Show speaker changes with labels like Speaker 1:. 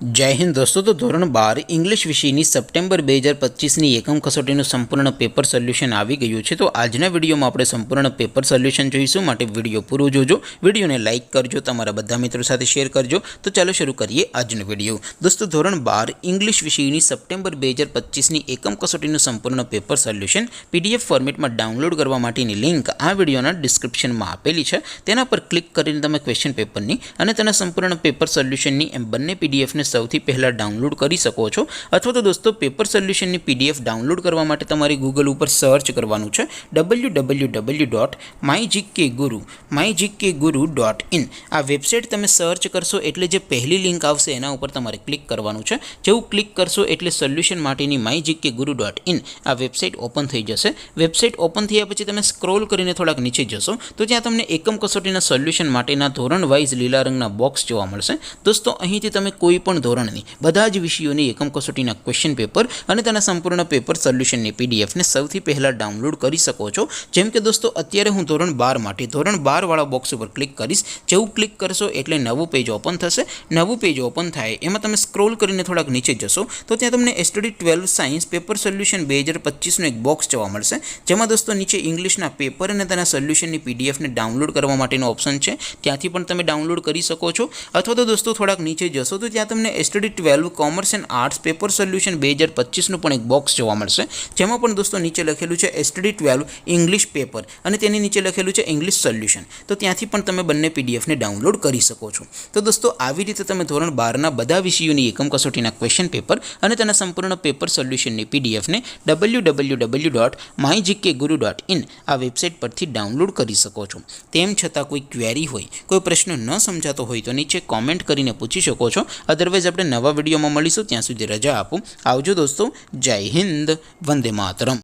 Speaker 1: जय हिंद दोस्तों। तो धोरण 12 इंग्लिश विषयની સપ્ટેમ્બર 2025ની એકમ કસોટીનું સંપૂર્ણ પેપર સોલ્યુશન આવી ગયું છે। તો આજના વિડીયોમાં આપણે સંપૂર્ણ પેપર સોલ્યુશન જોઈશું, માટે વિડીયો પૂરો જોજો, વિડીયોને લાઇક કરજો, તમારા બધા મિત્રો સાથે શેર કરજો। તો ચાલો શરૂ કરીએ આજનો વિડીયો। દોસ્તો ધોરણ 12 ઇંગ્લિશ વિષયની સપ્ટેમ્બર 2025ની એકમ કસોટીનું સંપૂર્ણ પેપર સોલ્યુશન પીડીએફ ફોર્મેટમાં ડાઉનલોડ કરવા માટેની લિંક આ વિડીયોના ડિસ્ક્રિપ્શનમાં આપેલી છે। તેના પર ક્લિક કરીને તમે ક્વેશ્ચન પેપરની અને તેના સંપૂર્ણ પેપર સોલ્યુશનની એમ બંને પીડીએફને સૌથી પહેલા ડાઉનલોડ કરી શકો છો। અથવા તો દોસ્તો પેપર સોલ્યુશનની પીડીએફ ડાઉનલોડ કરવા માટે તમારે ગૂગલ ઉપર સર્ચ કરવાનું છે www.mygkguru.in। આ વેબસાઇટ તમે સર્ચ કરશો એટલે જે પહેલી લિંક આવશે એના ઉપર તમારે ક્લિક કરવાનું છે। જેવું ક્લિક કરશો એટલે સોલ્યુશન માટેની mygkguru.in આ વેબસાઇટ ઓપન થઈ જશે। વેબસાઇટ ઓપન થયા પછી તમે સ્ક્રોલ કરીને થોડાક નીચે જશો તો ત્યાં તમને એકમ કસોટીના સોલ્યુશન માટેના ધોરણ વાઇઝ લીલા રંગના બોક્સ જોવા મળશે। દોસ્તો અહીંથી તમે કોઈ પણ ધોરણની બધા જ વિષયોની એકમ કસોટીના ક્વેશ્ચન પેપર અને તેના સંપૂર્ણ પેપર સોલ્યુશનની પીડીએફને સૌથી પહેલાં ડાઉનલોડ કરી શકો છો। જેમ કે દોસ્તો અત્યારે હું ધોરણ 12 માટે ધોરણ 12 વાળા બોક્સ ઉપર ક્લિક કરીશ। જેવું ક્લિક કરશો એટલે નવું પેજ ઓપન થશે। નવું પેજ ઓપન થાય એમાં તમે સ્ક્રોલ કરીને થોડાક નીચે જશો તો ત્યાં તમને STD 12 સાયન્સ પેપર સોલ્યુશન 2025નું એક બોક્સ જોવા મળશે, જેમાં દોસ્તો નીચે ઇંગ્લિશના પેપર અને તેના સોલ્યુશનની પીડીએફને ડાઉનલોડ કરવા માટેનો ઓપ્શન છે, ત્યાંથી પણ તમે ડાઉનલોડ કરી શકો છો। અથવા તો દોસ્તો થોડાક નીચે જશો તો ત્યાં તમને STD 12 commerce and arts paper solution 2025નું પણ એક બોક્સ જોવા મળશે, જેમાં પણ દોસ્તો નીચે લખેલું છે STD 12 ઇંગ્લિશ પેપર અને તેની નીચે લખેલું છે ઇંગ્લિશ સોલ્યુશન। તો ત્યાંથી પણ તમે બંને પીડીએફને ડાઉનલોડ કરી શકો છો। તો દોસ્તો આવી રીતે તમે ધોરણ 12ના બધા વિષયોની એકમ કસોટીના ક્વેશ્ચન પેપર અને તેના સંપૂર્ણ પેપર સોલ્યુશનની પીડીએફને www.mygkguru.in આ વેબસાઇટ પરથી ડાઉનલોડ કરી શકો છો। તેમ છતાં કોઈ ક્વેરી હોય, કોઈ પ્રશ્ન ન સમજાતો હોય તો નીચે કોમેન્ટ કરીને પૂછી શકો છો। અદરવાઇઝ આપણે નવા વિડીયોમાં મળીશું, ત્યાં સુધી રજા આપો। આવજો દોસ્તો, જય હિન્દ, વંદે માતરમ।